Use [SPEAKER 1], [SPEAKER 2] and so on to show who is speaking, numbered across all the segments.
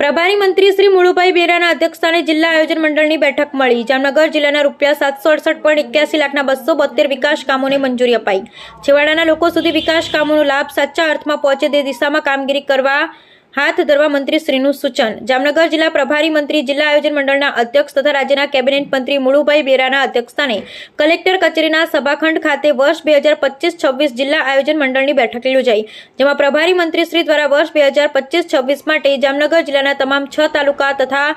[SPEAKER 1] પ્રભારી મંત્રી શ્રી મુળુભાઈ બેરાના અધ્યક્ષસ્થાને જિલ્લા આયોજન મંડળની બેઠક મળી। જામનગર જિલ્લાના ₹768.81 લાખના 272 વિકાસ કામોને મંજૂરી અપાઈ। છેવાડાના લોકો સુધી વિકાસ કામોનો લાભ સાચા અર્થમાં પહોંચે તે દિશામાં કામગીરી કરવા હાથ ધરવા મંત્રીશ્રીનું સૂચન। જામનગર જિલ્લા પ્રભારી મંત્રી જિલ્લા આયોજન મંડળના અધ્યક્ષ તથા રાજ્યના કેબિનેટ મંત્રી મુળુભાઈ બેરાના અધ્યક્ષસ્થાને કલેક્ટર કચેરીના સભાખંડ ખાતે વર્ષ 2025-26 જિલ્લા આયોજન મંડળની બેઠક યોજાઈ, જેમાં પ્રભારી મંત્રીશ્રી દ્વારા વર્ષ 2025-26 માટે જામનગર જિલ્લાના તમામ 6 તાલુકા તથા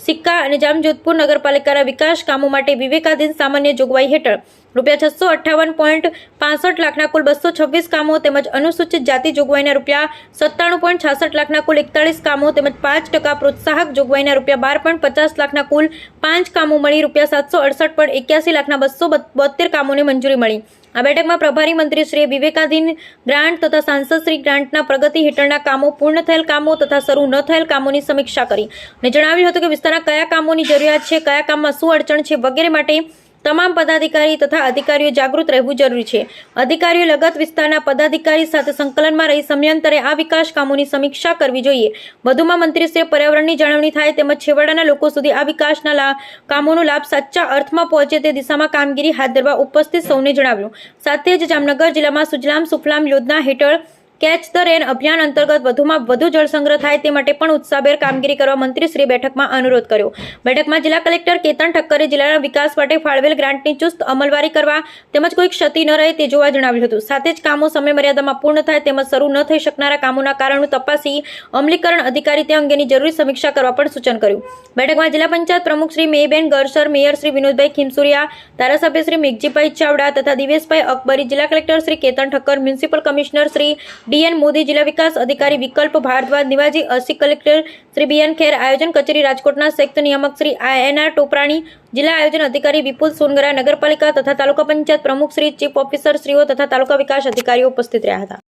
[SPEAKER 1] સિક્કા અને જામજોધપુર નગરપાલિકાના વિકાસ કામો માટે વિવેકાધીન સામાન્ય જોગવાઈ હેઠળ ₹658.65 લાખના કુલ 226 કામો તેમજ અનુસૂચિત જાતિ જોગવાઈના ₹97.66 લાખના કુલ 41 કામો તેમજ 5% પ્રોત્સાહક જોગવાઈના ₹12.50 લાખના કુલ 5 કામો મળી ₹768.81 લાખના 272 કામોને મંજૂરી મળી। આ બેઠકમાં પ્રભારી મંત્રીશ્રીએ વિવેકાધીન ગ્રાન્ટ તથા સાંસદશ્રી ગ્રાન્ટના પ્રગતિ હેઠળના કામો, પૂર્ણ થયેલ કામો તથા શરૂ ન થયેલ કામોની સમીક્ષા કરી અને જણાવ્યું હતું કે વિસ્તારના કયા કામોની જરૂરિયાત છે, કયા કામમાં શું અડચણ છે વગેરે માટે તમામ પદાધિકારી તથા અધિકારીઓ જાગૃત રહેવું જરૂરી છે। અધિકારીઓ લગત વિસ્તારના પદાધિકારી સાથે સંકલનમાં રહી સમયાંતરે આ વિકાસ કામોની સમીક્ષા કરવી જોઈએ। વધુમાં મંત્રીશ્રીએ પર્યાવરણની જાળવણી થાય તેમજ છેવાડાના લોકો સુધી આ વિકાસના કામોનો લાભ સાચા અર્થમાં પહોંચે તે દિશામાં કામગીરી હાથ ધરવા ઉપસ્થિત સૌને જણાવ્યું। સાથે જ જામનગર જિલ્લામાં સુજલામ સુફલામ યોજના હેઠળ કેચ ધ રેન અભિયાન અંતર્ગત વધુમાં વધુ જળ સંગ્રહ થાય તે માટે પણ ઉત્સાહભેર કામગીરી કરવા મંત્રીશ્રીએ બેઠકમાં અનુરોધ કર્યો। બેઠકમાં જિલ્લા કલેક્ટર કેતન ઠક્કરે જિલ્લાના વિકાસ માટે ફાળવેલ ગ્રાન્ટની ચુસ્ત અમલવારી કરવા તેમજ કોઈ ક્ષતિ ન રહે તે જોવા જણાવ્યું હતું। સાથે જ કામો સમયમર્યાદામાં પૂર્ણ થાય તેમજ શરૂ ન થઈ શકનારા કામોના કારણો તપાસી અમલીકરણ અધિકારી તે અંગેની જરૂરી સમીક્ષા કરવા પણ સૂચન કર્યું। બેઠકમાં જિલ્લા પંચાયત પ્રમુખ શ્રી મેયબેન ગરસર, મેયર શ્રી વિનોદભાઈ ખીમસુરિયા, ધારાસભ્ય શ્રી મેઘજીભાઈ ચાવડા તથા દિવેશભાઈ અકબરી, જિલ્લા collector Shri Ketan Thakkar, municipal commissioner Shri DN Modi, જિલ્લા વિકાસ અધિકારી વિકલ્પ ભારદ્વાજ, નિવાજી, અસિક કલેક્ટર શ્રી BN ખેર, આયોજન કચેરી રાજકોટના સંયુક્ત નિયામક શ્રી INR ટોપરાણી, જિલ્લા આયોજન અધિકારી વિપુલ સોનગરા, નગરપાલિકા તથા તાલુકા પંચાયત પ્રમુખ શ્રી, ચીફ ઓફિસર શ્રીઓ તથા તાલુકા વિકાસ અધિકારીઓ ઉપસ્થિત રહ્યા હતા।